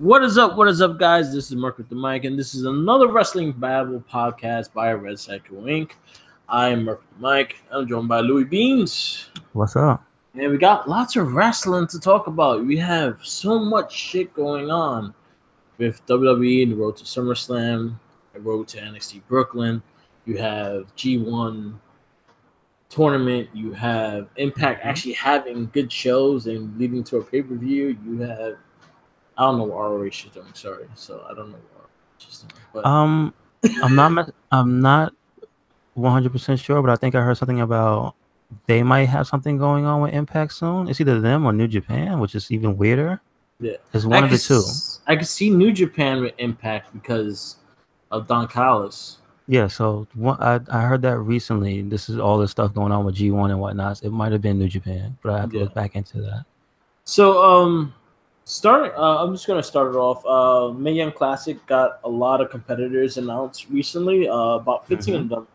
What is up? What is up, guys? This is Mark with the mic, and this is another Wrestling Babble podcast by RedCycloneInc. I am Mark with the mic. I'm joined by Louis Beans. What's up? And we got lots of wrestling to talk about. We have so much shit going on with WWE, the road to SummerSlam, the road to NXT Brooklyn. You have G1 tournament. You have Impact actually having good shows and leading to a pay-per-view. You have I don't know what ROH is doing. Sorry, so I don't know what ROH is doing. But I'm not 100% sure, but I think I heard something about they might have something going on with Impact soon. It's either them or New Japan, which is even weirder. yeah, It's one of the two. I could see New Japan with Impact because of Don Callis. Yeah, so I heard that recently. This is all the stuff going on with G1 and whatnot. It might have been New Japan, but I have to look back into that. So I'm just gonna start it off. Mae Young Classic got a lot of competitors announced recently. About 15 of them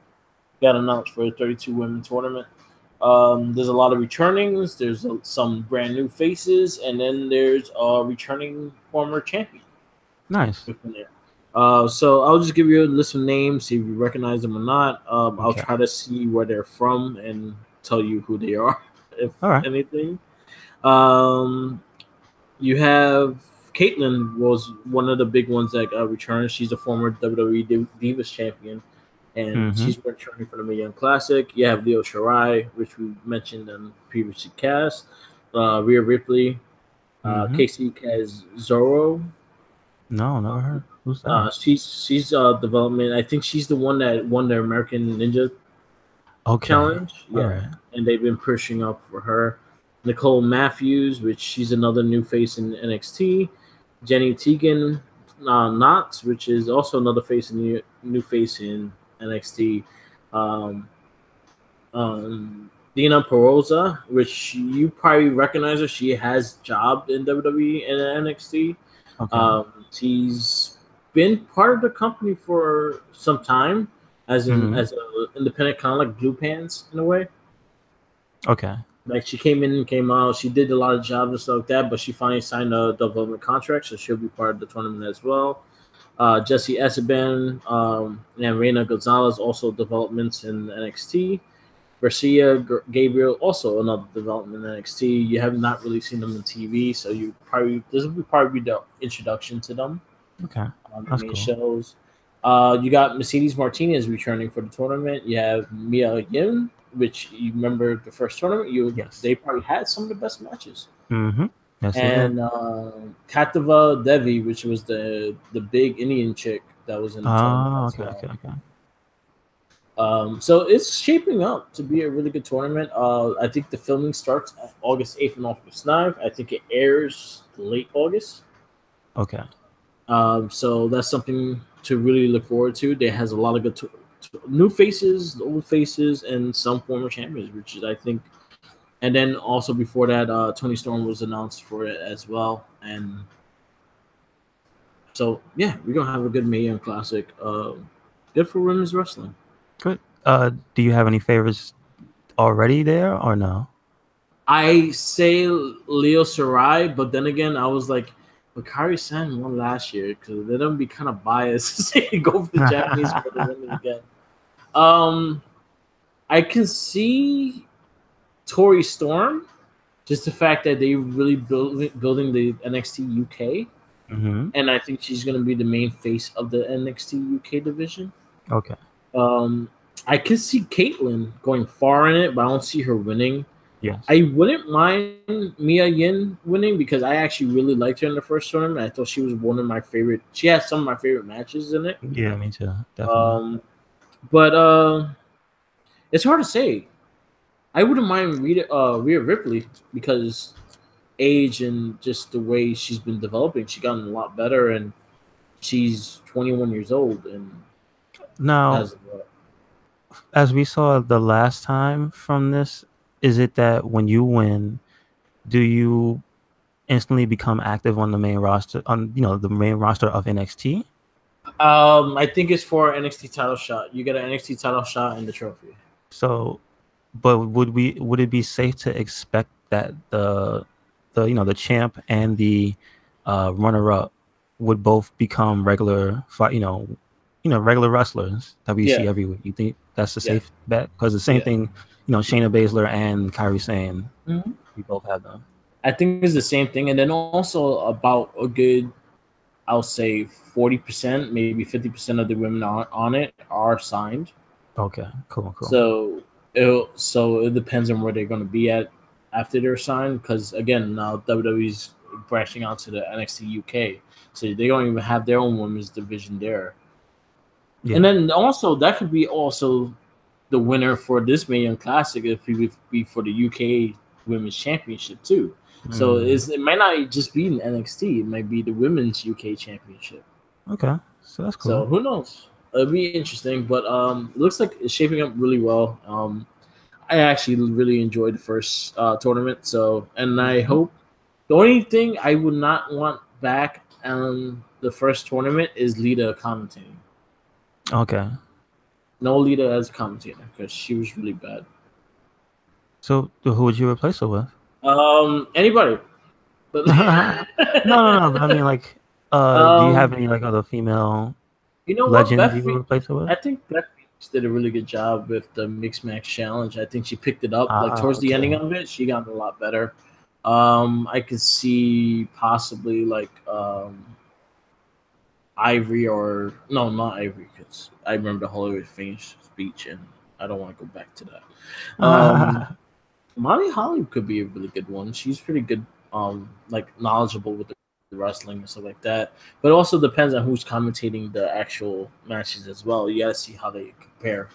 got announced for a 32 women tournament. There's a lot of returnings. There's some brand new faces, and then there's a returning former champion. Nice. So I'll just give you a list of names, see if you recognize them or not. I'll try to see where they're from and tell you who they are, if anything. You have Caitlyn was one of the big ones that returned. She's a former WWE Divas champion, and she's returning for the Mae Young Classic. You have Leo Shirai, which we mentioned in previously cast. Rhea Ripley, Casey Kazoro. No, never heard. Who's that? She's development. I think she's the one that won the American Ninja Challenge. Yeah, and they've been pushing up for her. Nicole Matthews, which she's another new face in NXT. Jenny Tegan Knox, which is also another face in new face in NXT. Dina Perosa, which you probably recognize her. She has jobbed in WWE and NXT. She's been part of the company for some time, as an independent, kind of like Blue Pants in a way. Okay. Like she came in and came out. She did a lot of jobs and stuff like that, but she finally signed a development contract, so she'll be part of the tournament as well. Jesse Esteban and Reina Gonzalez, also developments in NXT. Garcia Gabriel, also another development in NXT. You have not really seen them on TV, so this will probably be the introduction to them. Okay, that's cool. Shows. You got Mercedes Martinez returning for the tournament. You have Mia Yim, which you remember the first tournament. They probably had some of the best matches. Yes, and Katava Devi, which was the big Indian chick that was in the tournament. Okay. So it's shaping up to be a really good tournament. I think the filming starts August 8th and August 9th. I think it airs late August. Okay. So that's something to really look forward to. There has a lot of good new faces, old faces, and some former champions, which is, I think. And then also before that, Tony Storm was announced for it as well. And so, yeah, we're going to have a good Mae Young Classic. Good for women's wrestling. Good. Do you have any favorites already there or no? I say Leo Shirai, but then again, I was like, Kairi Sen won last year because they're gonna be kind of biased to say go for the Japanese for the women again. I can see Tori Storm, just the fact that they really building the NXT UK, and I think she's gonna be the main face of the NXT UK division. Okay. I can see Caitlyn going far in it, but I don't see her winning. Yes. I wouldn't mind Mia Yin winning because I actually really liked her in the first tournament. I thought she was one of my favorite. She had some of my favorite matches in it. Yeah, me too. Definitely. But it's hard to say. I wouldn't mind Rhea Ripley because age and just the way she's been developing, she's gotten a lot better, and she's 21 years old. And now, as we saw the last time from this, is it that when you win, do you instantly become active on the main roster, the main roster of NXT? I think it's for NXT title shot. You get an NXT title shot and the trophy. So, but would it be safe to expect that the champ and the runner-up would both become regular, regular wrestlers that we see every week. You think that's a safe bet? Because the same thing, Shayna Baszler and Kairi Sane, we both have them. I think it's the same thing, and then also about a good, I'll say 40%, maybe 50% of the women on it are signed. Okay, cool. So it depends on where they're going to be at after they're signed. Because again, now WWE's branching out to the NXT UK, so they don't even have their own women's division there. Yeah. And then also that could be also the winner for this Mae Young Classic if he would be for the UK Women's Championship too. So it might not just be in NXT; it might be the Women's UK Championship. Okay, so that's cool. So who knows? It'll be interesting, but it looks like it's shaping up really well. I actually really enjoyed the first tournament, and I hope the only thing I would not want back on the first tournament is Lita commentating. Okay. No Lita as a commentator because she was really bad. So who would you replace her with? Anybody. No. I mean, like, do you have any like other female? Legends you would replace her with? I think Beth Phoenix did a really good job with the Mixed Match Challenge. I think she picked it up towards the ending of it. She got a lot better. I could see possibly like Ivory or no, not Ivory because I remember the Hollywood Finish speech and I don't want to go back to that. Molly Holly could be a really good one. She's pretty good, like knowledgeable with the wrestling and stuff like that. But it also depends on who's commentating the actual matches as well. You gotta see how they compare.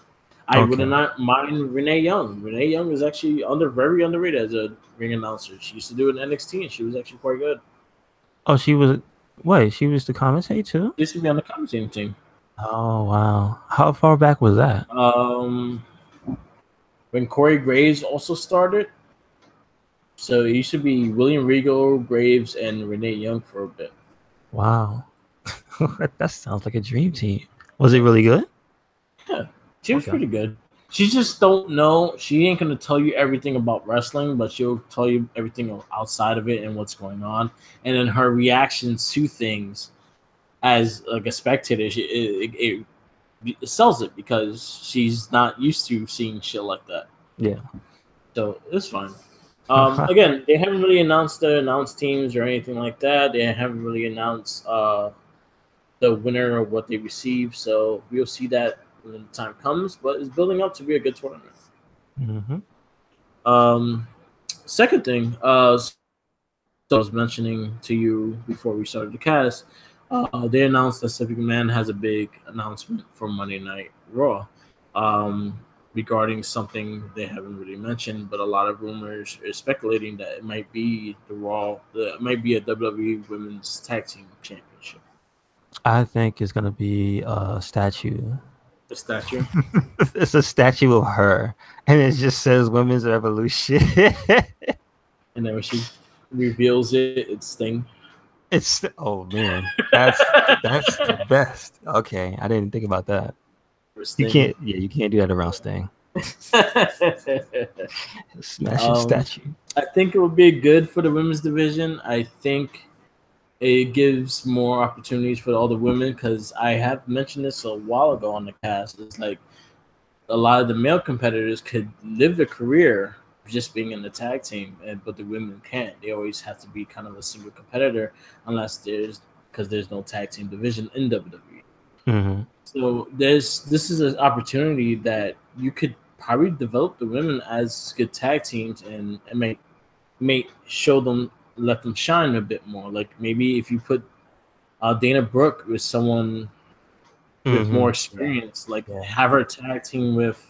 I would not mind Renee Young. Renee Young is actually very underrated as a ring announcer. She used to do it in NXT and she was actually quite good. Oh, she was. Wait, she was the commentator too? She used to be on the commentating team. Oh wow! How far back was that? When Corey Graves also started. So it used to be William Regal, Graves, and Renee Young for a bit. Wow. That sounds like a dream team. Was it really good? Yeah, she was pretty good. She just don't know. She ain't going to tell you everything about wrestling, but she'll tell you everything outside of it and what's going on. And then her reactions to things as like a spectator, it sells it because she's not used to seeing shit like that. Yeah. So it's fine. Again, they haven't really announced teams or anything like that. They haven't really announced the winner or what they receive. So we'll see that when the time comes. But it's building up to be a good tournament. Second thing, so I was mentioning to you before we started the cast, they announced that Stephanie McMahon has a big announcement for Monday Night Raw. Regarding something they haven't really mentioned, but a lot of rumors are speculating that it might be it might be a WWE Women's Tag Team Championship. I think it's gonna be a statue. A statue? It's a statue of her, and it just says "Women's Revolution." And then when she reveals it, it's Sting. Oh man, that's the best. Okay, I didn't think about that. You can't do that around Sting. Smashing statue. I think it would be good for the women's division. I think it gives more opportunities for all the women because I have mentioned this a while ago on the cast. It's like a lot of the male competitors could live a career just being in the tag team, but the women can't. They always have to be kind of a single competitor unless there's no tag team division in WWE. So this is an opportunity that you could probably develop the women as good tag teams and may show them, let them shine a bit more. Like maybe if you put Dana Brooke with someone with more experience, have her tag team with.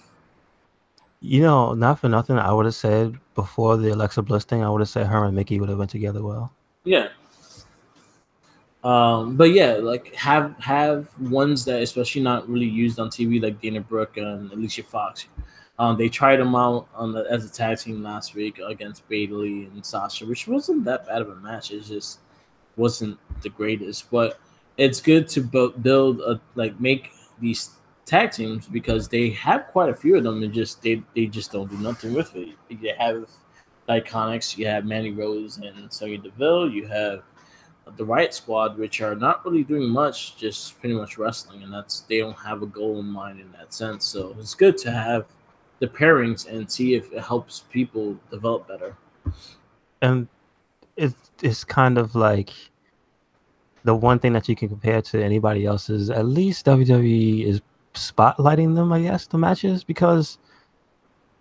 Not for nothing, I would have said before the Alexa Bliss thing, I would have said her and Mickey would have went together well. Yeah. But yeah, like have ones that especially not really used on TV, like Dana Brooke and Alicia Fox. They tried them out as a tag team last week against Bayley and Sasha, which wasn't that bad of a match. It just wasn't the greatest, but it's good to make these tag teams because they have quite a few of them. And they just don't do nothing with it. You have Iconics, you have Mandy Rose and Sonya Deville, you have the Riot Squad, which are not really doing much, just pretty much wrestling, and they don't have a goal in mind in that sense. So it's good to have the pairings and see if it helps people develop better. And it's kind of like the one thing that you can compare to anybody else is at least WWE is spotlighting them, I guess, the matches, because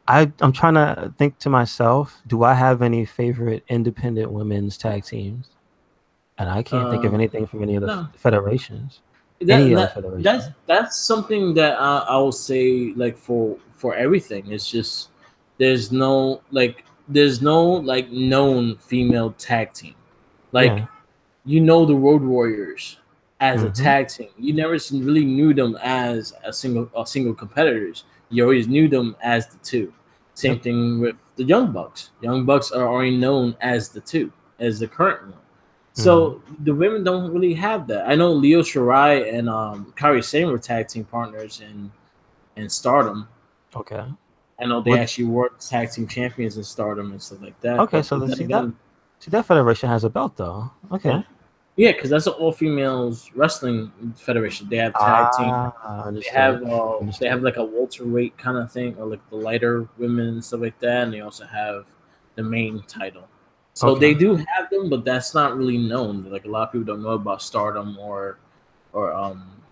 I'm trying to think to myself, do I have any favorite independent women's tag teams? And I can't think of anything from any of the No, federations. that, Any other that federation. that's something that I will say, like, for everything. It's just there's no like known female tag team. Like, Yeah. the Road Warriors as a Mm-hmm. tag team. You never really knew them as a single competitors. You always knew them as the two. Same Yep. thing with the Young Bucks. Young Bucks are already known as the two, as the current one. Mm-hmm. So the women don't really have that. I know Leo Shirai and Kairi Sane were tag team partners in Stardom. Okay. I know they With actually were tag team champions in Stardom and stuff like that. okay, But so let's then see that. again, See that federation has a belt though. yeah, Okay. yeah, because that's an all females wrestling federation. They have tag team. Understood. They have Understood. like a welterweight kind of thing, or like the lighter women and stuff like that. And they also have the main title. So Okay. they do have them, but that's not really known. Like, a lot of people don't know about Stardom or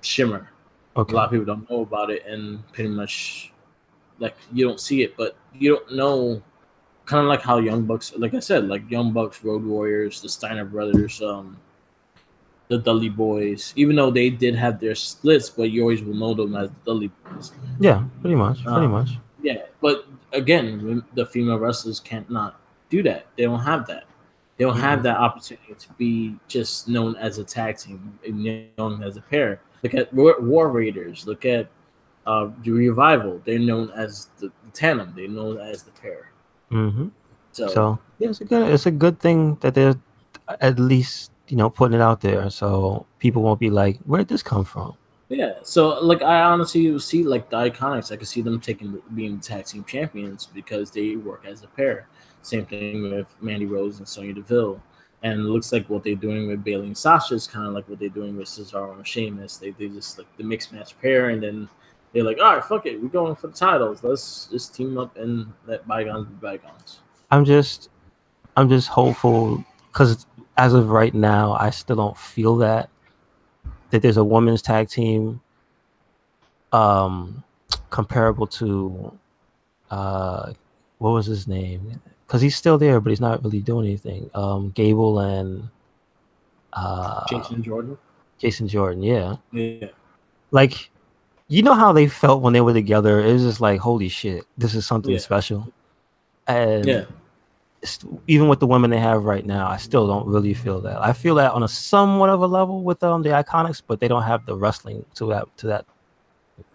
Shimmer. A Okay. lot of people don't know about it, and pretty much, like, you don't see it, but you don't know. Kind of like how Young Bucks, like I said, like Young Bucks, Road Warriors, the Steiner brothers, the Dudley Boys. Even though they did have their splits, but you always will know them as the Dudley Boys. Yeah, pretty much. Pretty Um, much. yeah, but again, the female wrestlers can't not do that. They don't have that. They don't have Mm-mm. that opportunity to be just known as a tag team and known as a pair. Look at War Raiders. Look at the Revival. They're known as the tandem. They're known as the pair. Mm-hmm. So So yeah, it's a good thing that they're at least, putting it out there so people won't be like, where'd this come from? yeah, so like I honestly would see like the Iconics. I could see them being tag team champions because they work as a pair. Same thing with Mandy Rose and Sonya Deville. And it looks like what they're doing with Bailey and Sasha is kind of like what they're doing with Cesaro and Sheamus. They just like the mixed match pair, and then they're like, all right, fuck it, we're going for the titles. Let's just team up and let bygones be bygones. I'm just I'm just hopeful because as of right now, I still don't feel that there's a women's tag team um comparable to uh what was his name? Because he's still there, but he's not really doing anything. Gable and Jason Jordan. Jason Jordan, yeah. Yeah. Like, you know how they felt when they were together? It was just like, holy shit, this is something Yeah. special. Yeah. And even with the women they have right now, I still don't really feel that. I feel that on a somewhat of a level with the Iconics, but they don't have the wrestling to that.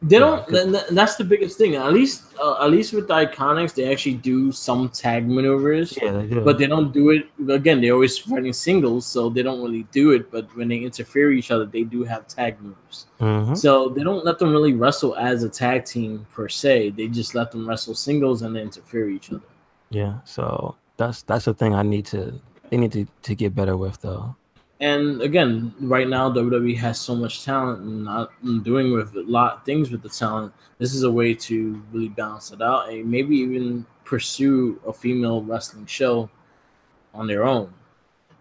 They You know, don't. That's the biggest thing. At least with the Iconics, they actually do some tag maneuvers, yeah, they do. but they don't do it. Again, they're always fighting singles, so they don't really do it. But when they interfere with each other, they do have tag moves. Mm-hmm. So they don't let them really wrestle as a tag team per se. They just let them wrestle singles and then interfere with each other. Yeah, so that's the thing they need to get better with though. And again, right now WWE has so much talent and not doing with a lot of things with the talent. This is a way to really balance it out and maybe even pursue a female wrestling show on their own.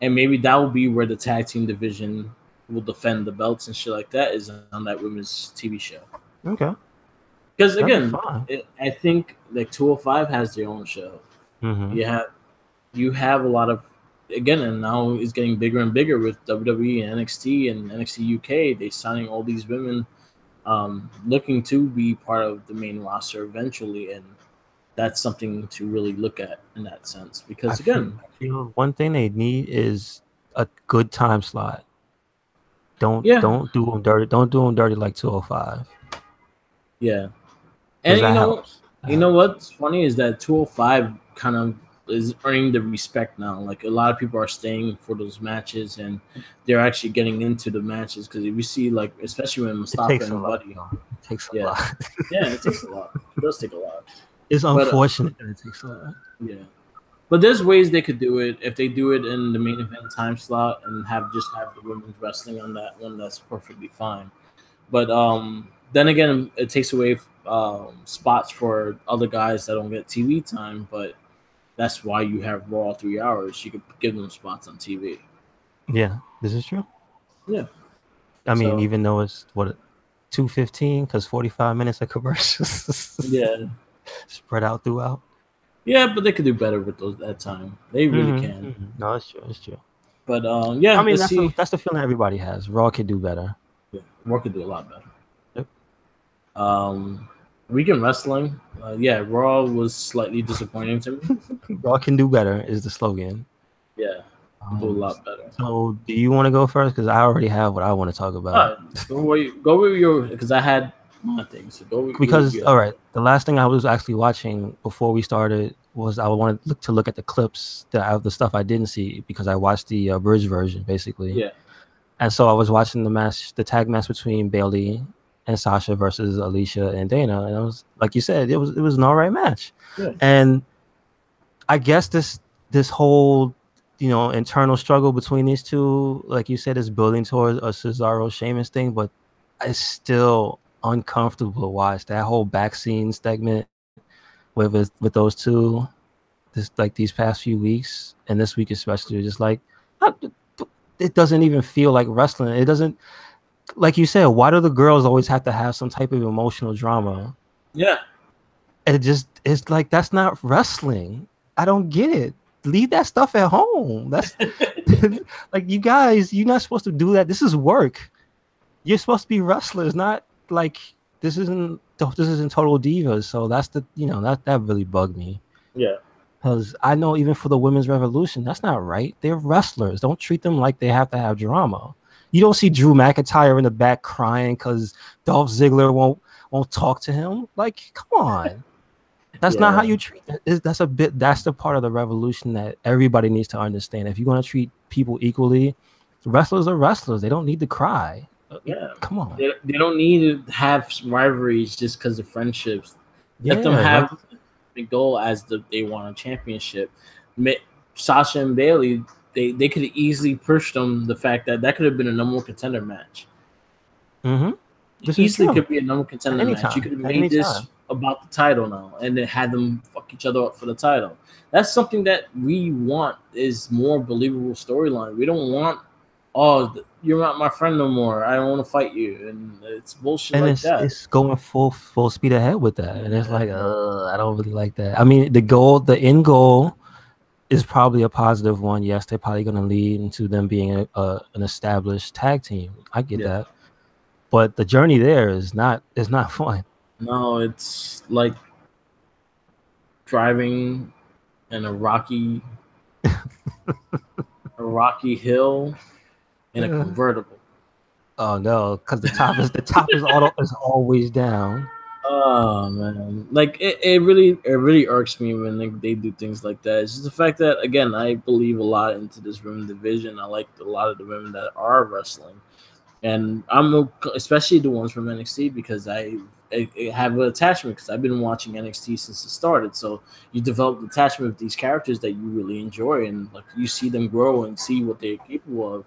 And maybe that will be where the tag team division will defend the belts and shit like that, is on that women's TV show. Okay, Because that'd be again, fine. I think like 205 has their own show. Mm-hmm. You have a lot of, again, and now it's getting bigger and bigger with WWE and NXT UK. They signing all these women, looking to be part of the main roster eventually, and that's something to really look at in that sense. Because again, I feel one thing they need is a good time slot. yeah, Don't do them dirty. Don't do them dirty like 205 yeah, because and that helps. That you know helps. what's funny is that 205 kind of is earning the respect now. Like, a lot of people are staying for those matches, and they're actually getting into the matches. Because if you see, like, especially when It Mustafa takes a and lot. Buddy, Though. It takes a yeah, lot. yeah, it takes a lot. It does take a lot. It's But unfortunate that it takes a lot. yeah, But there's ways they could do it. If they do it in the main event time slot and have the women's wrestling on that one, that's perfectly fine. But then again, it takes away spots for other guys that don't get TV time. But that's why you have Raw 3 hours. You could give them spots on TV. Yeah, this is true. Yeah. I mean, even though it's 2:15, because 45 minutes of commercials. Yeah. Spread out throughout. Yeah, but they could do better with that time. They really can. Mm-hmm. No, it's true. It's true. But yeah, I mean, that's the feeling everybody has. Raw could do better. Yeah, Raw could do a lot better. Yep. Weekend wrestling. Yeah, Raw was slightly disappointing to me. Raw can do better is the slogan. Yeah, do a lot better. So, do you want to go first? Because I already have what I want to talk about. Go with your, because I had my thing. So go with because all right, the last thing I was actually watching before we started was I wanted to look at the clips of the stuff I didn't see because I watched the abridged version basically. Yeah. And so I was watching the tag match between Bailey and Sasha versus Alicia and Dana, and it was like you said, it was an all right match. Yeah. And I guess this whole internal struggle between these two, like you said, is building towards a Cesaro Sheamus thing, but it's still uncomfortable to watch that whole back scene segment with those two, these past few weeks and this week especially, just like it doesn't even feel like wrestling. It doesn't, like you said, why do the girls always have to have some type of emotional drama? Yeah. It's like, that's not wrestling. I don't get it. Leave that stuff at home. That's like, you guys, you're not supposed to do that. This is work. You're supposed to be wrestlers, not like this isn't Total Divas. So that's that really bugged me. Yeah. Because I know even for the Women's Revolution, that's not right. They're wrestlers. Don't treat them like they have to have drama. You don't see Drew McIntyre in the back crying because Dolph Ziggler won't talk to him. Like, come on. That's not how you treat it. That's the part of the revolution that everybody needs to understand. If you're going to treat people equally, wrestlers are wrestlers. They don't need to cry. Yeah. Come on. They don't need to have rivalries just because of friendships. Let them have the goal as they want a championship. Sasha and Bailey, they could have easily pushed them the fact that could have been a number one contender match. Mm-hmm. This easily could be a number one contender match. You could have made this about the title now and then had them fuck each other up for the title. That's something that we want, is more believable storyline. We don't want, you're not my friend no more, I don't want to fight you, and it's bullshit. And it's going full speed ahead with that. And it's like, I don't really like that. I mean, the end goal is probably a positive one. Yes, they're probably going to lead into them being an established tag team. I get that. But the journey there is not fun. No, it's like driving in a rocky hill in a convertible. Oh no, because the top is always down. Oh man, like it really irks me when they do things like that. It's just the fact that, again, I believe a lot into this women division. I like a lot of the women that are wrestling, and I'm especially the ones from NXT because I have an attachment because I've been watching NXT since it started. So you develop an attachment with these characters that you really enjoy, and like you see them grow and see what they're capable of.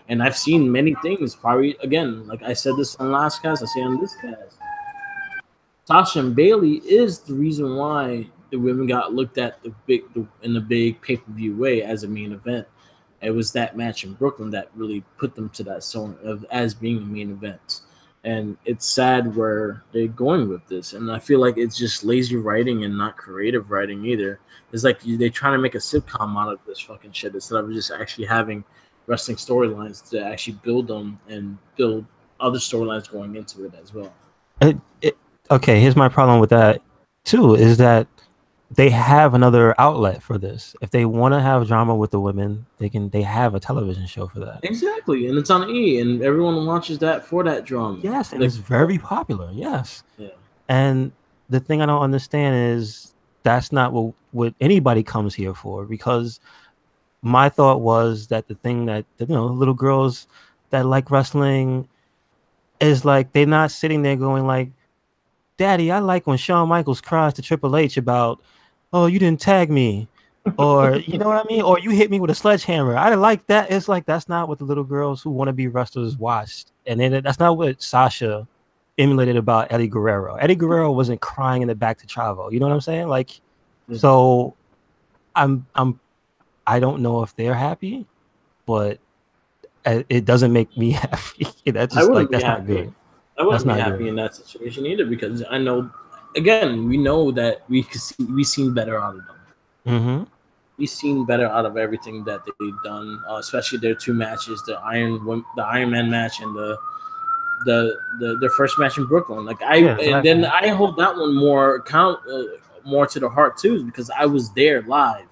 And I've seen many things. Probably, again, like I said this on last cast, I say on this cast, Sasha and Bailey is the reason why the women got looked at in the big pay-per-view way as a main event. It was that match in Brooklyn that really put them to that zone as being a main event. And it's sad where they're going with this. And I feel like it's just lazy writing and not creative writing either. It's like they're trying to make a sitcom out of this fucking shit instead of just actually having wrestling storylines to actually build them and build other storylines going into it as well. Okay, here's my problem with that too, is that they have another outlet for this. If they want to have drama with the women, they have a television show for that. Exactly, and it's on E, and everyone watches that for that drama. Yes, and it's very popular. Yes. Yeah. And the thing I don't understand is that's not what anybody comes here for, because my thought was that the thing that little girls that like wrestling is like, they're not sitting there going like, Daddy, I like when Shawn Michaels cries to Triple H about, oh, you didn't tag me. Or you know what I mean? Or you hit me with a sledgehammer. I didn't like that. It's like that's not what the little girls who want to be wrestlers watched. And then that's not what Sasha emulated about Eddie Guerrero. Eddie Guerrero wasn't crying in the back to Chavo. You know what I'm saying? Like, so I don't know if they're happy, but it doesn't make me happy. That's just like that's not good. I wouldn't be happy in that situation either, because I know, again, we know that we've seen better out of them. Mm-hmm. We've seen better out of everything that they've done, especially their two matches, the Iron Man match and their first match in Brooklyn. Like and then I hold that one more to the heart too, because I was there live,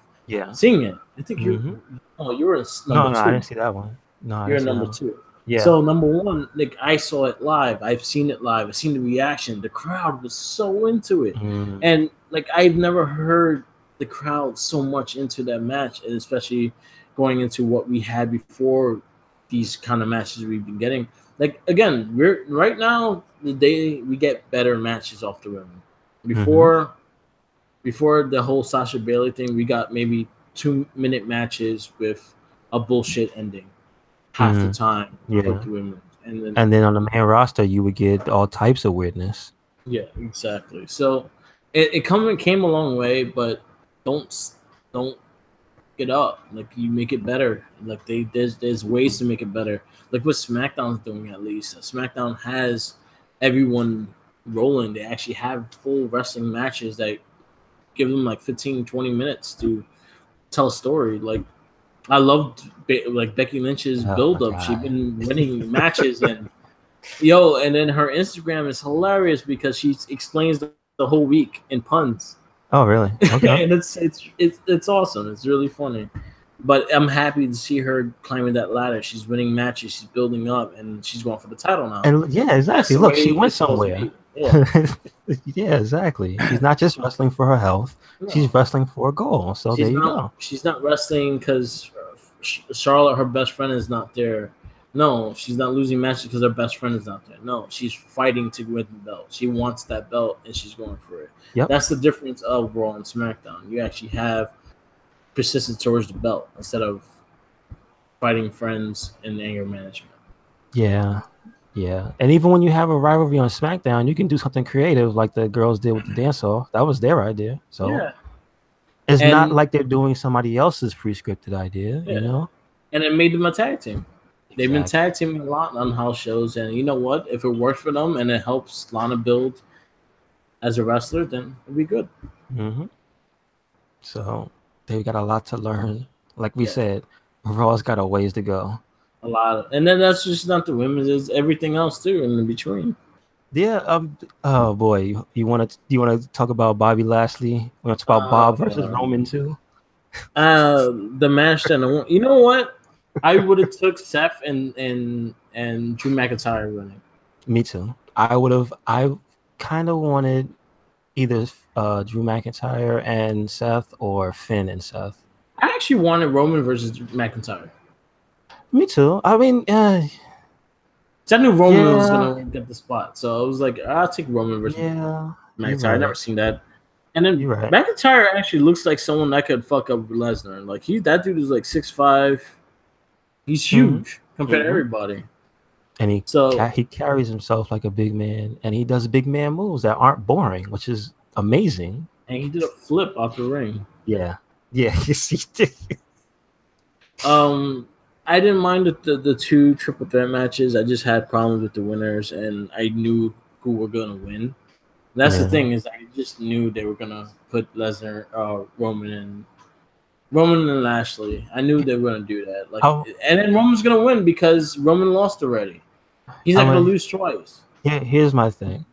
seeing it. I think you were in number 2. I didn't see that one. No, you're number 2. Yeah. So number 1, like I saw it live. I've seen it live. I've seen the reaction. The crowd was so into it, and like I've never heard the crowd so much into that match, and especially going into what we had before these kind of matches we've been getting. Like again, we're right now we get better matches off the rim. Before the whole Sasha Bailey thing, we got maybe 2-minute matches with a bullshit ending half the time with the women. And then on the main roster you would get all types of weirdness. Yeah, exactly. So it came a long way, but don't get up. Like you make it better. Like there's ways to make it better. Like what SmackDown's doing, at least. SmackDown has everyone rolling. They actually have full wrestling matches that give them like 15-20 minutes to tell a story. Like I loved like Becky Lynch's build-up. She's been winning matches, and and then her Instagram is hilarious because she explains the whole week in puns. Oh, really? Okay. And it's awesome. It's really funny. But I'm happy to see her climbing that ladder. She's winning matches. She's building up, and she's going for the title now. And yeah, exactly. Look, she went somewhere. Yeah, exactly. She's not just wrestling for her health. No. She's wrestling for a goal. So there you go. She's not wrestling because Charlotte, her best friend, is not there. No, she's not losing matches because her best friend is not there. No, she's fighting to win the belt. She wants that belt, and she's going for it. Yep. That's the difference of Raw and SmackDown. You actually have persistence towards the belt instead of fighting friends and anger management. Yeah. And even when you have a rivalry on SmackDown, you can do something creative like the girls did with the dance-off. That was their idea. So it's not like they're doing somebody else's pre-scripted idea, you know? And it made them a tag team. They've been tag teaming a lot on house shows, and you know what? If it works for them and it helps Lana build as a wrestler, then it'll be good. So they've got a lot to learn. Like we said, Raw's got a ways to go. A lot, and then that's just not the women's; it's everything else too in between. Yeah. Oh boy, you want to talk about Bobby Lashley? You want to talk about Bob versus Roman too? The match that you know what? I would have took Seth and Drew McIntyre winning. Me too. I kind of wanted either Drew McIntyre and Seth or Finn and Seth. I actually wanted Roman versus McIntyre. Me too. I mean, I knew Roman was gonna get the spot, so I was like, I'll take Roman versus McIntyre. Right. I've never seen that. And then McIntyre actually looks like someone that could fuck up Lesnar. Like that dude is like 6'5". He's huge compared to everybody. And he carries himself like a big man, and he does big man moves that aren't boring, which is amazing. And he did a flip off the ring. Yeah, yes, he did. I didn't mind the 2 triple threat matches. I just had problems with the winners, and I knew who were gonna win. That's the thing, is I just knew they were gonna put Lesnar, Roman and Lashley. I knew they were gonna do that. And then Roman's gonna win because Roman lost already. He's not gonna lose twice. Yeah, here's my thing.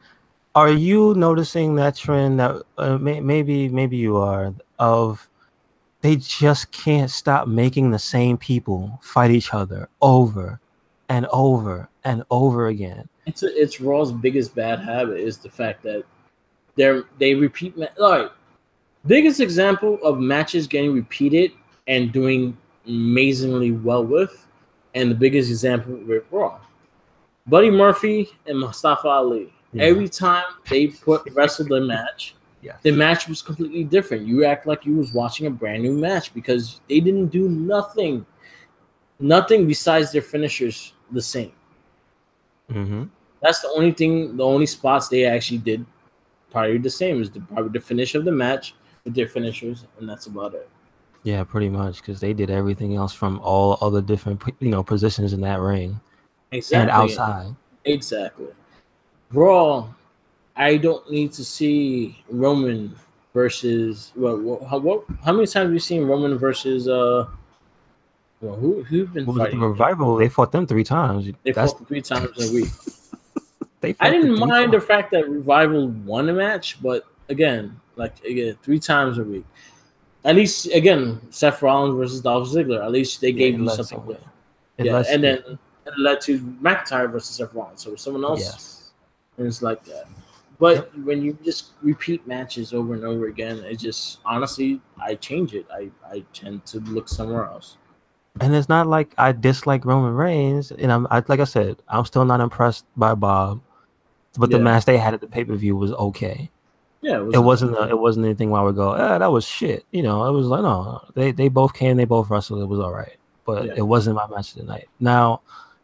Are you noticing that trend that maybe you are, of they just can't stop making the same people fight each other over and over and over again? It's Raw's biggest bad habit is the fact that they repeat. Biggest example of matches getting repeated and doing amazingly well with, and the biggest example with Raw, Buddy Murphy and Mustafa Ali. Yeah. Every time they wrestled a match, Yes. The match was completely different. You act like you was watching a brand new match because they didn't do nothing besides their finishers the same. Mm-hmm. That's the only thing. The only spots they actually did probably the same is probably the finish of the match with their finishers, and that's about it. Yeah, pretty much, because they did everything else from all other different positions in that ring and outside. Exactly. Raw. I don't need to see Roman versus how many times have you seen Roman versus who've been What was it? The fighting? Revival. They fought them 3 times. They fought 3 times in a week. They I fought didn't the 3 mind the times. fact that Revival won a match, but again, 3 times a week. At least again, Seth Rollins versus Dolph Ziggler. At least they gave you something different. And then it led to McIntyre versus Seth Rollins. So someone else, yes, and it's like that. But when you just repeat matches over and over again, it just honestly, I change it. I tend to look somewhere else. And it's not like I dislike Roman Reigns, and like I said, I'm still not impressed by Bob. But the match they had at the pay-per-view was okay. Yeah, it wasn't anything where I would go, that was shit. It was like, no, they both came, they both wrestled, it was all right. But it wasn't my match of the night. Now,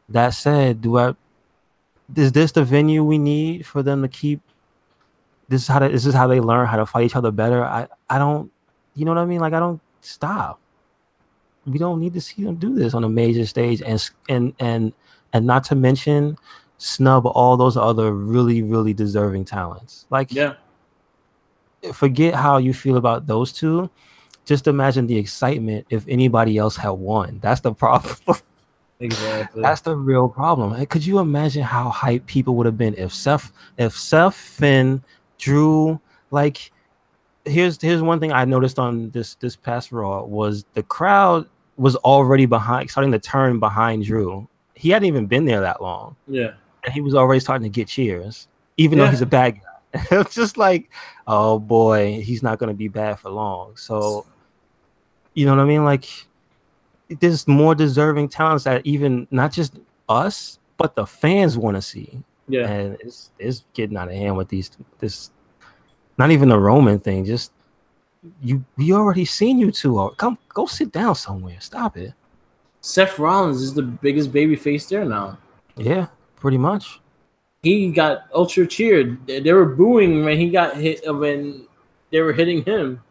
that said, is this the venue we need for them to keep? This is how they learn how to fight each other better. I don't, you know what I mean? Like, I don't stop. We don't need to see them do this on a major stage, and not to mention snub all those other really, really deserving talents. Like, forget how you feel about those two. Just imagine the excitement if anybody else had won. That's the problem. Exactly. That's the real problem. Could you imagine how hyped people would have been if Seth, Finn, Drew, like, here's one thing I noticed on this past Raw was the crowd was already starting to turn behind Drew. He hadn't even been there that long. Yeah. And he was already starting to get cheers, even though he's a bad guy. It's just like, oh boy, he's not going to be bad for long. So, you know what I mean? Like, there's more deserving talents that even not just us, but the fans want to see. Yeah. And it's getting out of hand with this, not even the Roman thing. Just we already seen you two. Go sit down somewhere. Stop it. Seth Rollins is the biggest babyface there now. Yeah, pretty much. He got ultra cheered. They were booing when he got hit, when they were hitting him,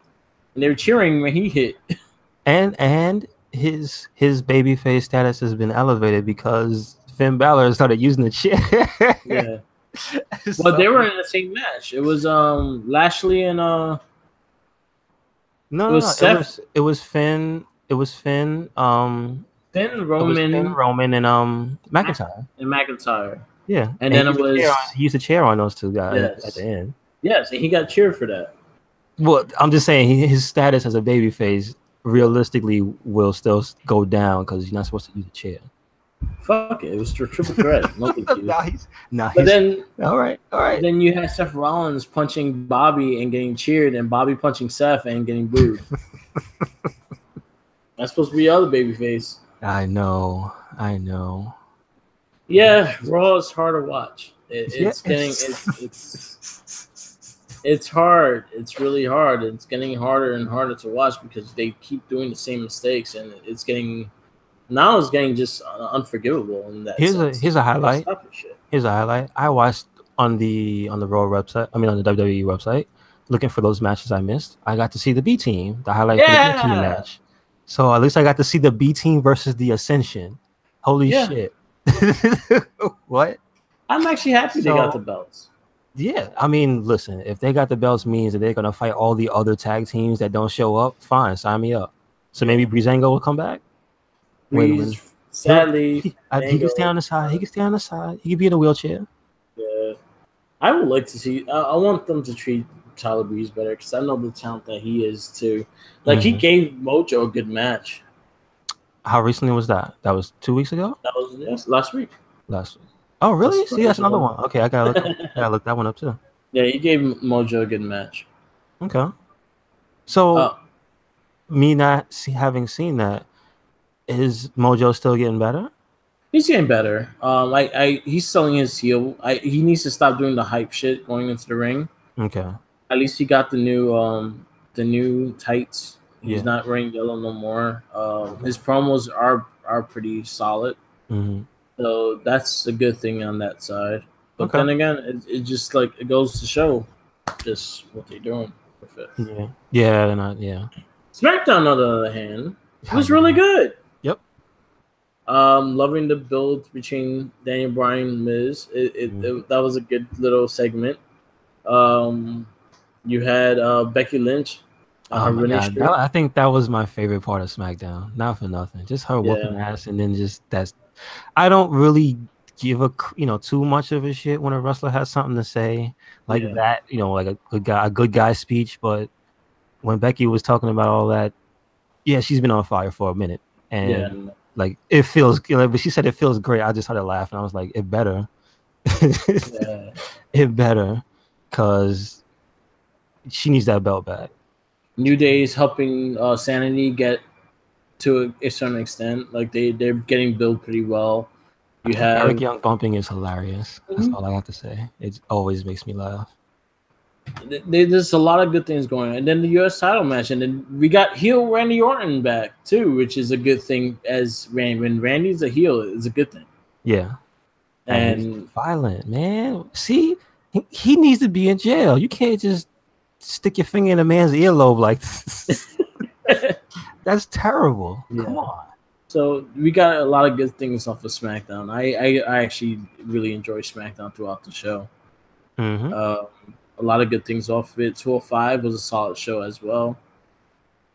and they were cheering when he hit. And his babyface status has been elevated because Finn Balor started using the chair. Yeah. Well, they were in the same match. It was Lashley and No, it was Finn. It was Finn. Finn, Roman, and McIntyre. And McIntyre. Yeah, and then it was he used a chair on those two guys at the end. Yes, and he got cheered for that. Well, I'm just saying his status as a babyface realistically will still go down because you're not supposed to use a chair. Fuck it, it was a triple threat. But then all right. Then you had Seth Rollins punching Bobby and getting cheered, and Bobby punching Seth and getting booed. That's supposed to be the other babyface. I know. Yeah, Raw is hard to watch. It's hard. It's really hard. It's getting harder and harder to watch because they keep doing the same mistakes, and it's getting just unforgivable. In that here's a highlight. Here's a highlight. I watched on the Raw website. I mean, on the WWE website, looking for those matches I missed. I got to see the B team. The highlight for the B team match. So at least I got to see the B team versus the Ascension. Holy shit! What? I'm actually happy they got the belts. Yeah, I mean, listen, if they got the belts means that they're gonna fight all the other tag teams that don't show up, fine, sign me up. So maybe Breezango will come back. Sadly, he can stay on the side. He can be in a wheelchair. Yeah, I would like to see. I want them to treat Tyler Breeze better because I know the talent that he is too. Like he gave Mojo a good match. How recently was that? That was 2 weeks ago. That was last week. Oh, really? See, that's another one. Okay, I gotta look that one up too. Yeah, he gave Mojo a good match. Okay. So, me not having seen that, is Mojo still getting better? He's getting better. He's selling his heel. He needs to stop doing the hype shit going into the ring. Okay. At least he got the new tights. He's Yeah. not wearing yellow no more. Okay. His promos are pretty solid. Mm-hmm. So that's a good thing on that side. But Okay. then again, it just like it goes to show just what they're doing with it. Yeah. Yeah. They're not. Yeah. SmackDown, on the other hand, Oh, was really yeah. good. Yep. Loving the build between Daniel Bryan and Miz. Mm-hmm. That was a good little segment. Um, you had Becky Lynch on Oh her my winning God, streak. I think that was my favorite part of SmackDown. Not for nothing, just her whooping Yeah, ass, and then just that's. I don't really give too much of a shit when a wrestler has something to say like yeah, that. Like a good guy speech. But when Becky was talking about all that, yeah, she's been on fire for a minute, yeah, and like it feels. But she said it feels great. I just started laughing. I was like, it better, yeah. it better, because she needs that belt back. New Day is helping Sanity get to a certain extent. Like they're getting built pretty well. You Eric have Young bumping is hilarious. That's Mhm. all I have to say. It always makes me laugh. There's a lot of good things going on, and then the U.S. title match, and then we got heel Randy Orton back too, which is a good thing. As when Randy's a heel, it's a good thing. Yeah. And he's And violent, man. See, he needs to be in jail. You can't just stick your finger in a man's earlobe like this. That's terrible. yeah. Come on. So we got a lot of good things off of SmackDown. I actually really enjoy SmackDown throughout the show. Mm-hmm. A lot of good things off of it. 205 was a solid show as well.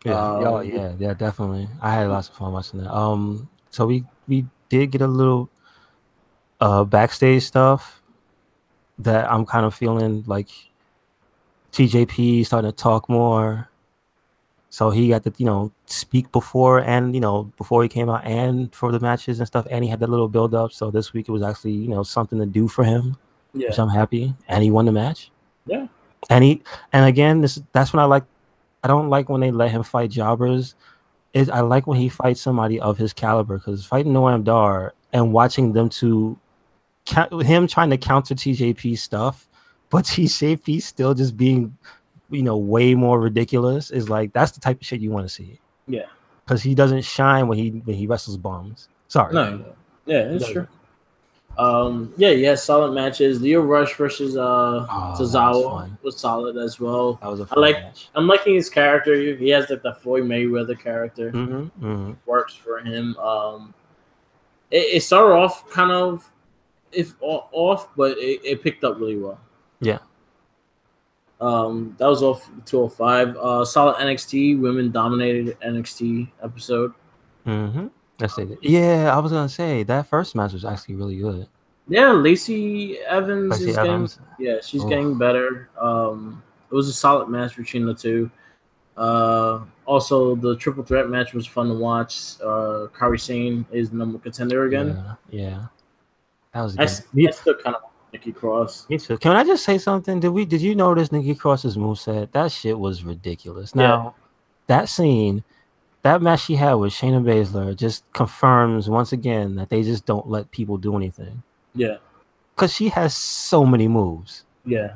Yeah. Oh, yeah. Yeah, definitely. I had lots of fun watching that. So we did get a little backstage stuff that I'm kind of feeling like TJP starting to talk more. So he got to, speak before and, before he came out and for the matches and stuff. And he had that little build up. So this week it was actually, something to do for him, which Yeah, I'm happy. And he won the match. yeah, And again, that's when I don't like when they let him fight jobbers. I like when he fights somebody of his caliber, because fighting Noam Dar and watching them him trying to counter TJP stuff, but TJP still just being way more ridiculous is like, that's the type of shit you want to see, yeah. because he doesn't shine when he wrestles bums. Sorry. No, yeah, He it's true. doesn't. Yeah, yeah, solid matches. Leo Rush versus Oh, that was Tozawa fun. was solid as well. That was a fun match. I'm liking his character. He has like the Floyd Mayweather character. Mm-hmm, mm-hmm. Works for him. It started off kind of off, but it picked up really well. Yeah. That was off 205. Solid NXT women dominated NXT episode. Mm-hmm. That's it. Yeah, I was gonna say that first match was actually really good. Yeah, Lacey Evans Lacey is Evans. she's getting better. It was a solid match between the two. Also, the triple threat match was fun to watch. Kairi Sane is number contender again. Yeah. That was I good. still kind of want Nikki Cross. Me too. Can I just say something? Did you notice Nikki Cross's moveset? That shit was ridiculous. Now, that scene, that match she had with Shayna Baszler just confirms once again that they just don't let people do anything. Yeah. Because she has so many moves. Yeah.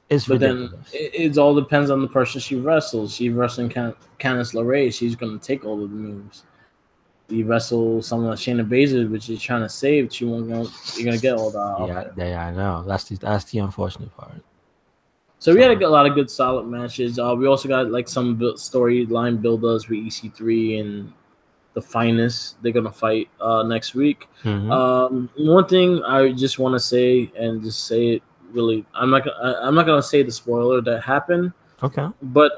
It's but ridiculous. Then it all depends on the person she wrestles. She wrestling Candice LeRae, she's going to take all of the moves. You wrestle someone like Shayna Baszler, which is trying to save, you're going to get all that. Yeah, I know. That's the unfortunate part. So we had a lot of good, solid matches. We also got like some storyline build-ups with EC3 and the Finest. They're gonna fight next week. Mm-hmm. One thing I just want to say, and just say it really, I'm not gonna say the spoiler that happened. Okay. But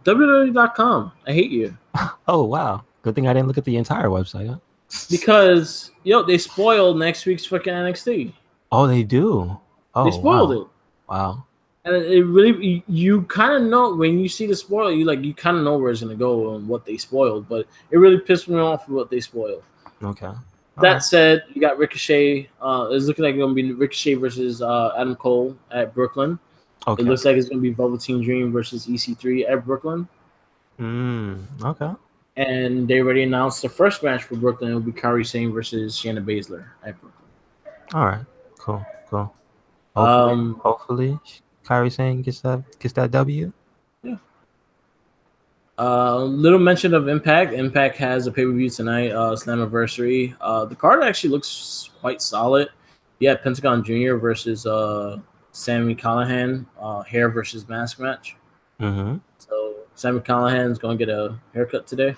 WWE.com, I hate you. Oh wow! Good thing I didn't look at the entire website. Huh? Because they spoiled next week's fucking NXT. Oh, they do. Oh, they spoiled it. Wow. And it really, you kind of know when you see the spoiler, you kind of know where it's gonna go and what they spoiled. But it really pissed me off with what they spoiled. Okay. That said, you got Ricochet. It's looking like it's gonna be Ricochet versus Adam Cole at Brooklyn. Okay. It looks like it's gonna be Velveteen Dream versus EC3 at Brooklyn. Okay. And they already announced the first match for Brooklyn. It'll be Kairi Sane versus Shayna Baszler at Brooklyn. All right. Cool. Hopefully, Kairi Sane gets that W. Yeah. Little mention of Impact. Impact has a pay-per-view tonight, Slammiversary. The card actually looks quite solid. Yeah, Pentagon Jr. versus Sammy Callahan, hair versus mask match. Mm-hmm. So Sammy Callahan's gonna get a haircut today.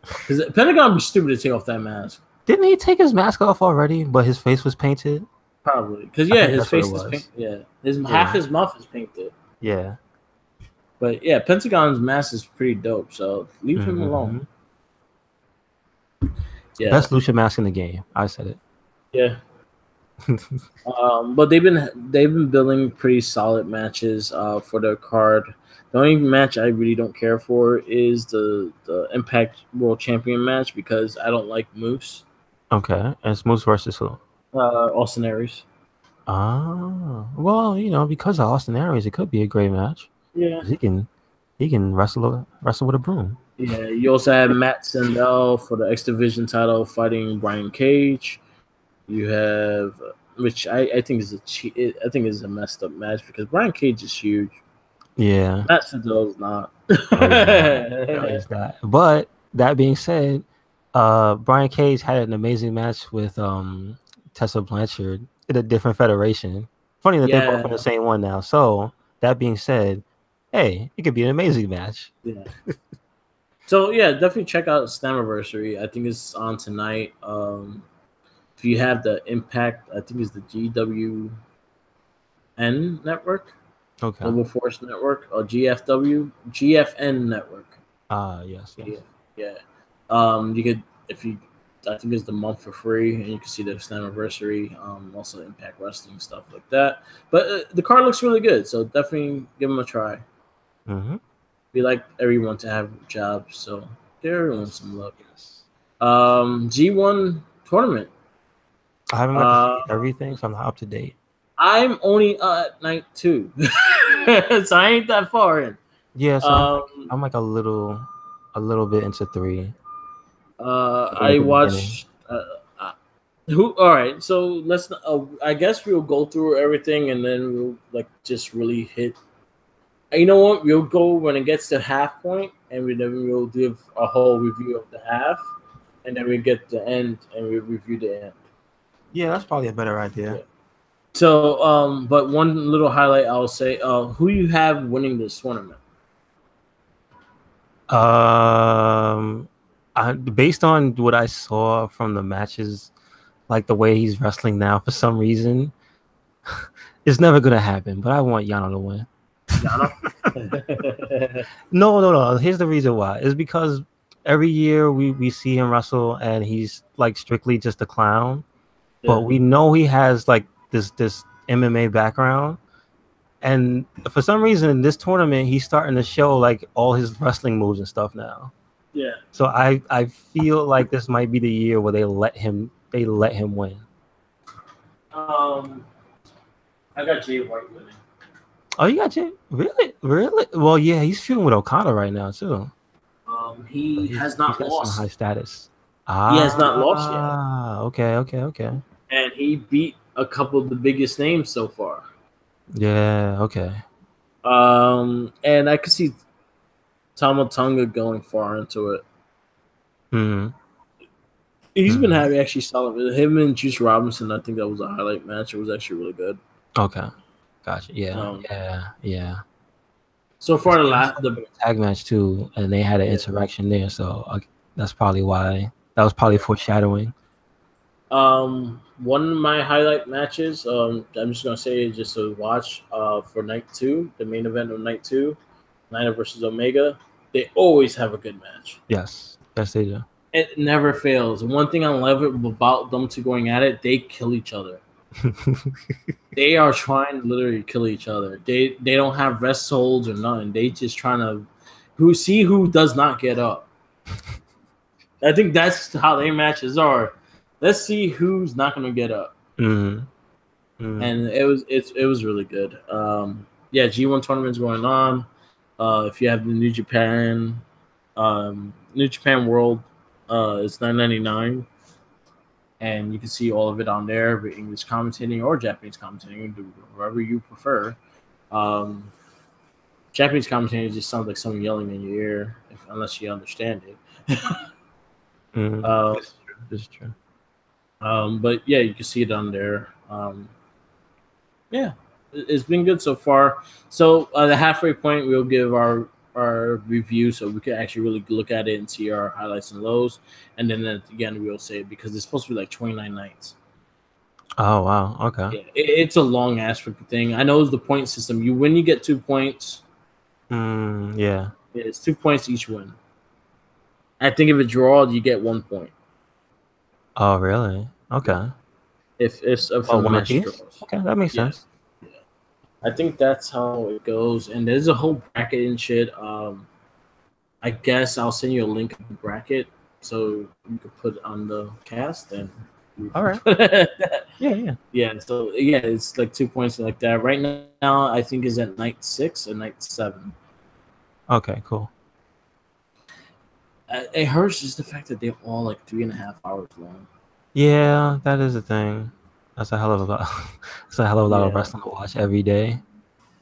Because Pentagon would be stupid to take off that mask. Didn't he take his mask off already? But his face was painted. Probably because his face is painted. Yeah, half his mouth is painted. Yeah. But yeah, Pentagon's mask is pretty dope. So leave him alone. Yeah, best Lucha mask in the game. I said it. Yeah. But they've been building pretty solid matches for their card. The only match I really don't care for is the Impact World Champion match because I don't like Moose. Okay, and it's Moose versus who? Austin Aries. Ah, well, because of Austin Aries, it could be a great match. Yeah, he can wrestle with a broom. Yeah, you also have Matt Sandel for the X Division title fighting Brian Cage. You have, which I think is a messed up match because Brian Cage is huge. Yeah, Matt Sandel is not. He's not. But that being said, Brian Cage had an amazing match with Tessa Blanchard in a different federation. Funny that they're both in the same one now. So that being said, hey, it could be an amazing match. Yeah. So yeah, definitely check out Slammiversary. I think it's on tonight. If you have the Impact, I think it's the GWN network. Okay. Global Force Network or GFN network. Yes. Yeah. You could I think it's the month for free, and you can see the Slammiversary, also Impact Wrestling stuff like that. But the card looks really good, so definitely give them a try. Mm-hmm. We like everyone to have jobs, so give everyone some love. G1 tournament. I haven't got to see everything, so I'm not up to date. I'm only at night 2, so I ain't that far in. Yeah, so I'm like a little bit into 3. I watched. All right, so let's. I guess we'll go through everything, and then we'll just really hit. You know what? We'll go when it gets to half point, and then we'll give a whole review of the half, and then we get the end, and we review the end. Yeah, that's probably a better idea. Yeah. So, but one little highlight I'll say: who you have winning this tournament? Based on what I saw from the matches, like the way he's wrestling now, for some reason, it's never gonna happen. But I want Yano to win. Yano? No. Here's the reason why. It's because every year we see him wrestle, and he's like strictly just a clown. Yeah. But we know he has like this MMA background. And for some reason in this tournament, he's starting to show like all his wrestling moves and stuff now. Yeah. So I feel like this might be the year where they let him win. I got Jay White winning. Oh, you got Jay? Really? Well, yeah, he's feuding with Okada right now too. He has not lost. Some high status. He has not lost yet. Okay. And he beat a couple of the biggest names so far. Yeah, okay. And I could see Tama Tonga going far into it. Mm-hmm. He's been having actually solid with him and Juice Robinson. I think that was a highlight match. It was actually really good. Okay, gotcha. Yeah. So far, the tag match too, and they had an interaction there. So that's probably why. That was probably foreshadowing. One of my highlight matches, I'm just gonna say it just to watch for night 2, the main event of night 2, Nina versus Omega. They always have a good match. Yes, they do. It never fails. One thing I love about them two going at it, they kill each other. They are trying to literally kill each other. They don't have rest holds or nothing. They just trying to who does not get up. I think that's how their matches are. Let's see who's not going to get up. Mm-hmm. And it was really good. G1 tournament's going on. If you have the New Japan World, it's $9.99. and you can see all of it on there with English commentating or Japanese commentating, whatever you prefer. Um, Japanese commentating just sounds like someone yelling in your ear, unless you understand it. This is true. This is true. But yeah, you can see it on there. Yeah, it's been good so far. So the halfway point, we'll give our review, so we can actually really look at it and see our highlights and lows, and then again we'll say it because it's supposed to be like 29 nights. Oh wow, okay. Yeah, it's a long ass freaking thing. I know it's the point system. You win, you get 2 points. Yeah. It's 2 points each win. I think if it draws, you get 1 point. Oh really? Okay. Yeah. If the one match apiece? draws. Okay, that makes sense. Yeah. I think that's how it goes. And there's a whole bracket and shit. I guess I'll send you a link of the bracket so you can put it on the cast and all right. Yeah. So yeah, it's like 2 points like that. Right now I think is at night 6 and night 7. Okay, cool. It hurts just the fact that they're all like 3.5 hours long. Yeah, that is a thing. That's a hell of a lot. It's a hell of a lot of wrestling to watch every day.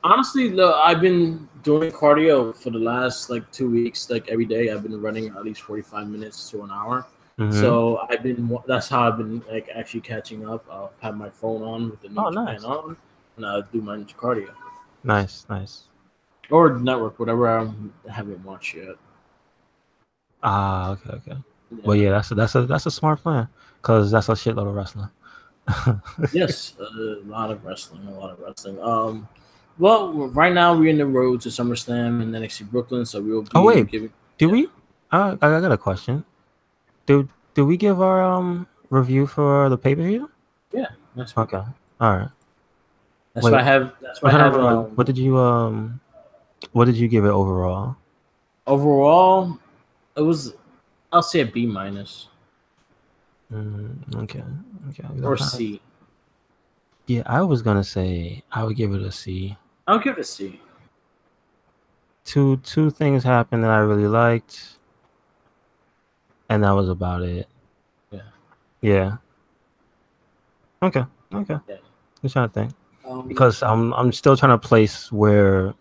Honestly, look, I've been doing cardio for the last like 2 weeks. Like every day, I've been running at least 45 minutes to an hour. So I've been. That's how I've been like actually catching up. I'll have my phone on with the New Japan on, and I'll do my cardio. Nice. Or network, whatever I haven't watched yet. Okay. Yeah. Well, yeah, that's a smart plan because that's a shitload of wrestling. Yes, a lot of wrestling. Well, right now we're in the road to SummerSlam and NXT Brooklyn, so we'll be. Oh wait, did we? I got a question. Did we give our review for the pay-per-view? Yeah, that's okay. All right. That's why I have. That's why I have. What did What did you give it overall? Overall, it was. I'll say a B minus. Okay. Or C. Yeah, I was gonna say I would give it a C. I'll give it a C. Two things happened that I really liked, and that was about it. Yeah. Okay. Yeah. I'm trying to think because I'm still trying to place where,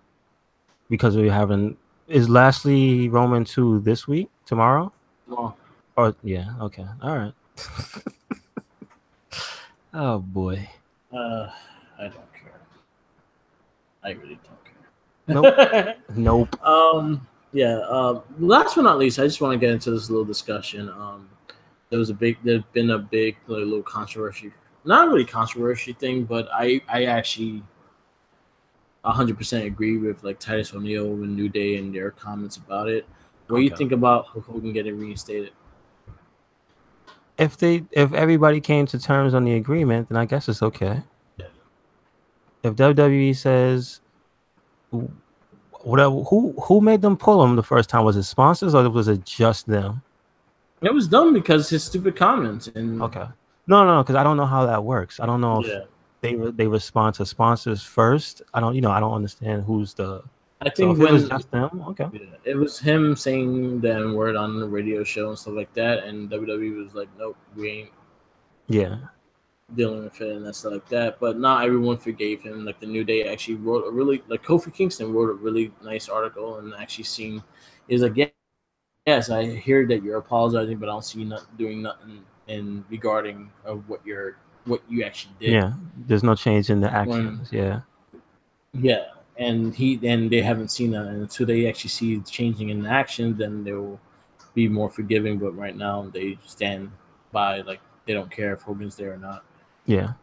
because we're having, is Lastly Roman 2 this week, tomorrow? Or yeah, okay, all right. Oh boy. I don't care. I really don't care. Nope. Last but not least, I just want to get into this little discussion. There's been a big little controversy. Not really controversy thing, but I actually 100% agree with like Titus O'Neil and New Day and their comments about it. What do you think about Hogan getting reinstated? If everybody came to terms on the agreement, then I guess it's okay. Yeah. If WWE says, whatever, who made them pull him the first time? Was it sponsors or was it just them? It was dumb because his stupid comments. And okay, no, because I don't know how that works. I don't know if they respond to sponsors first. I don't understand who's the. I think it was just them. Okay. Yeah, it was him saying the N-word on the radio show and stuff like that, and WWE was like, "Nope, we ain't." Yeah. Dealing with it and stuff like that, but not everyone forgave him. Like the New Day actually wrote a really Kofi Kingston wrote a really nice article and actually seen is like, yes, I hear that you're apologizing, but I don't see you not doing nothing in regarding of what you actually did. Yeah, there's no change in the actions. Yeah. And they haven't seen that, and until they actually see changing in action, then they will be more forgiving. But right now, they stand by like they don't care if Hogan's there or not. Yeah.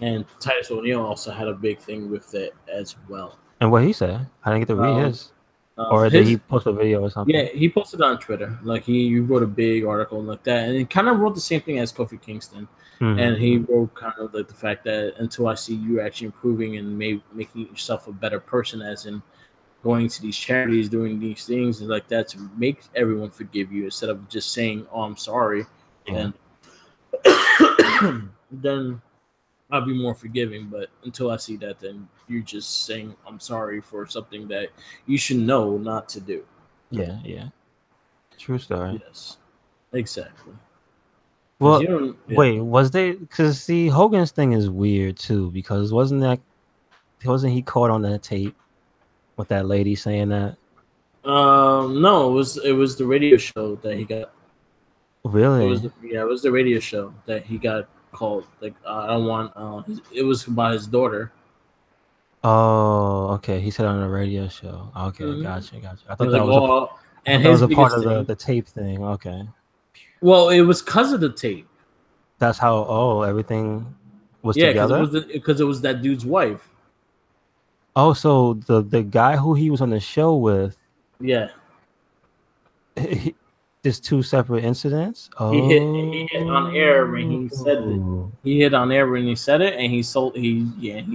And Titus O'Neil also had a big thing with it as well. And what he said, I didn't get to read his. Or did he post a video or something? Yeah, he posted on Twitter. Like he wrote a big article like that, and he kind of wrote the same thing as Kofi Kingston. And he wrote kind of like the fact that until I see you actually improving and making yourself a better person, as in going to these charities, doing these things and like that, to make everyone forgive you instead of just saying, "Oh, I'm sorry," and then I'll be more forgiving. But until I see that, then you're just saying, "I'm sorry" for something that you should know not to do. Yeah. True story. Yes, exactly. Well, yeah. wait, was they? Because see, Hogan's thing is weird too. Because wasn't he caught on that tape with that lady saying that? No, it was the radio show that he got. Really? It was the radio show that he got called. Like I don't want. It was about his daughter. Oh, okay. He said on a radio show. Okay, Mm-hmm. gotcha. I He's thought that like, was oh, I thought and that was his a part biggest of thing. the tape thing. Okay. Well, it was because of the tape. That's how everything was Yeah, together. because it was that dude's wife. Oh, so the guy who he was on the show with, Yeah, there's two separate incidents. he hit on air when he said that. Oh. He hit on air when he said it, and he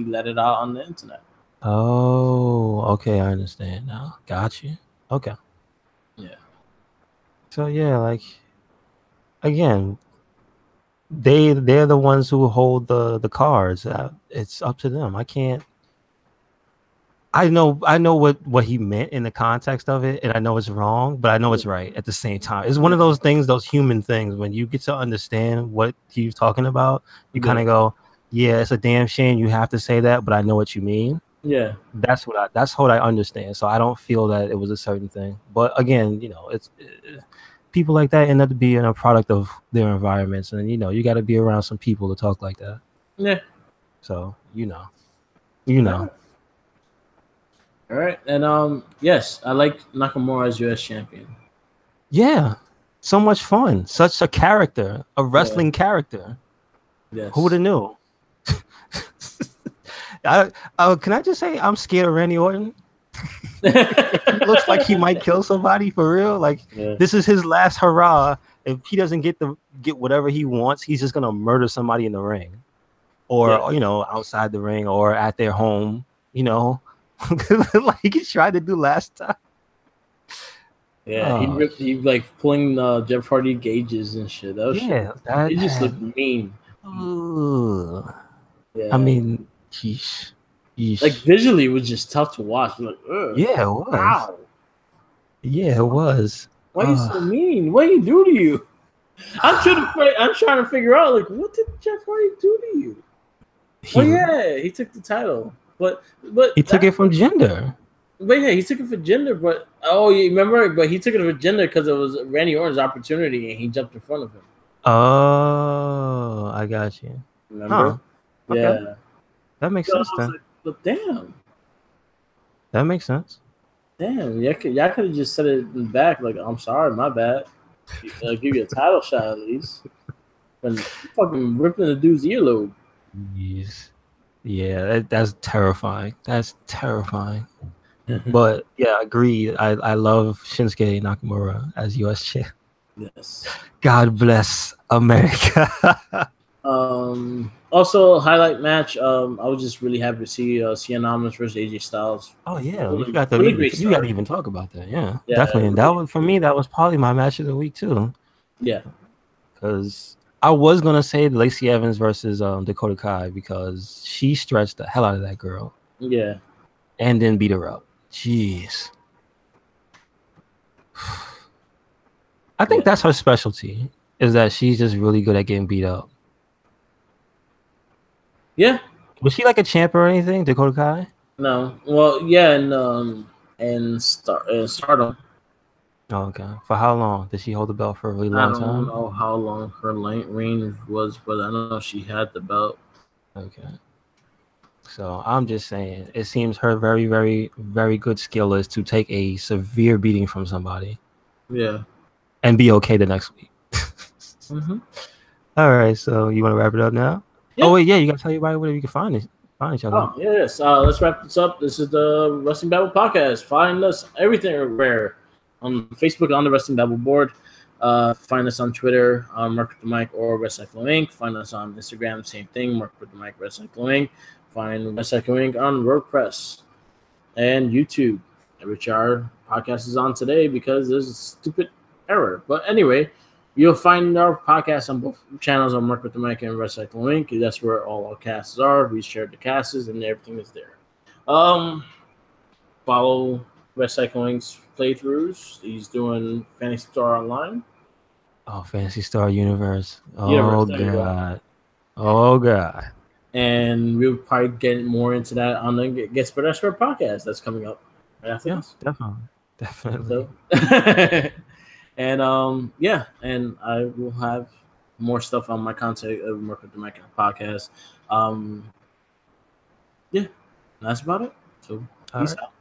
let it out on the internet. Oh, okay, I understand now. Got you. Okay. Yeah. So yeah, like again, they're the ones who hold the cards. It's up to them. I can't. I know what he meant in the context of it, and I know it's wrong, but I know it's right at the same time. It's one of those things, those human things, when you get to understand what he's talking about, you kind of go, "Yeah, it's a damn shame you have to say that, but I know what you mean." Yeah. That's what I understand. So I don't feel that it was a certain thing. But again, it's people like that end up being a product of their environments, and you got to be around some people to talk like that. Yeah. So you All right. And yes, I like Nakamura as U.S. champion. Yeah, so much fun. Such a character, a wrestling character. Yes. Who would have knew? Can I just say I'm scared of Randy Orton? He looks like he might kill somebody for real. Like this is his last hurrah. If he doesn't get whatever he wants, he's just gonna murder somebody in the ring, or outside the ring, or at their home. Like he tried to do last time. Yeah, he like pulling Jeff Hardy gauges and shit. That was shit. It just looked mean. Yeah. I mean, yeesh. Like visually, it was just tough to watch. Like, yeah, it was. Wow. Yeah, it was. Why are you so mean? What did he do to you? I'm trying to figure out, like, what did Jeff Hardy do to you? He took the title, but he took it from Jinder. But yeah, he took it for Jinder. But you remember? But he took it for Jinder because it was Randy Orton's opportunity, and he jumped in front of him. Oh, I got you. Remember? Huh. Yeah, okay. That makes sense then. Like, but damn, that makes sense. Damn, y'all could have just said it in the back, like, I'm sorry, my bad. I'll give you a title shot at least. But fucking ripping the dude's earlobe. Yes. Yeah, that's terrifying. That's terrifying. But yeah, agreed. I love Shinsuke Nakamura as U.S. champ. Yes. God bless America. Also, highlight match. I was just really happy to see Cien Almas versus AJ Styles. Oh yeah, you got to even talk about that. Yeah, definitely. And really, for me, that was probably my match of the week too. Yeah, because I was gonna say Lacey Evans versus Dakota Kai because she stretched the hell out of that girl. Yeah, and then beat her up. Jeez. I think that's her specialty, is that she's just really good at getting beat up. Yeah. Was she like a champ or anything, Dakota Kai? No. Well, yeah, and Stardom. Oh, okay. For how long? Did she hold the belt for a really long time? I don't know how long her reign was, but I know she had the belt. Okay. So I'm just saying, it seems her very, very, very good skill is to take a severe beating from somebody. Yeah. And be okay the next week. Mm-hmm. All right. So you want to wrap it up now? Yeah. Oh wait, yeah. You gotta tell everybody where you can find each other. Oh yes. Let's wrap this up. This is the Wrestling Babble podcast. Find us everywhere on Facebook on the Wrestling Babble board. Find us on Twitter on Mark with the Mic or RedCycloneInc. Find us on Instagram, same thing, Mark with the Mic, RedCycloneInc. Find RedCycloneInc on WordPress and YouTube, which our podcast is on today because there's a stupid error. But anyway, you'll find our podcast on both channels on Mark with the Mic and RedCycloneInc. That's where all our casts are. We shared the casts and everything is there. Follow RedCycloneInc's playthroughs. He's doing Fantasy Star Online. Oh, Fantasy Star Universe. Universe. Oh There you go. God. Oh God. And we'll probably get more into that on the Get Spread Expert podcast that's coming up right after this. Definitely. So, and yeah, and I will have more stuff on my content of Mark with the Mic podcast. Yeah, that's about it. So peace out.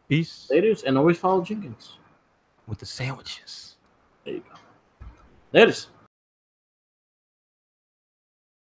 Peace. Laters, and always follow Jenkins With the sandwiches. There you go. Laters.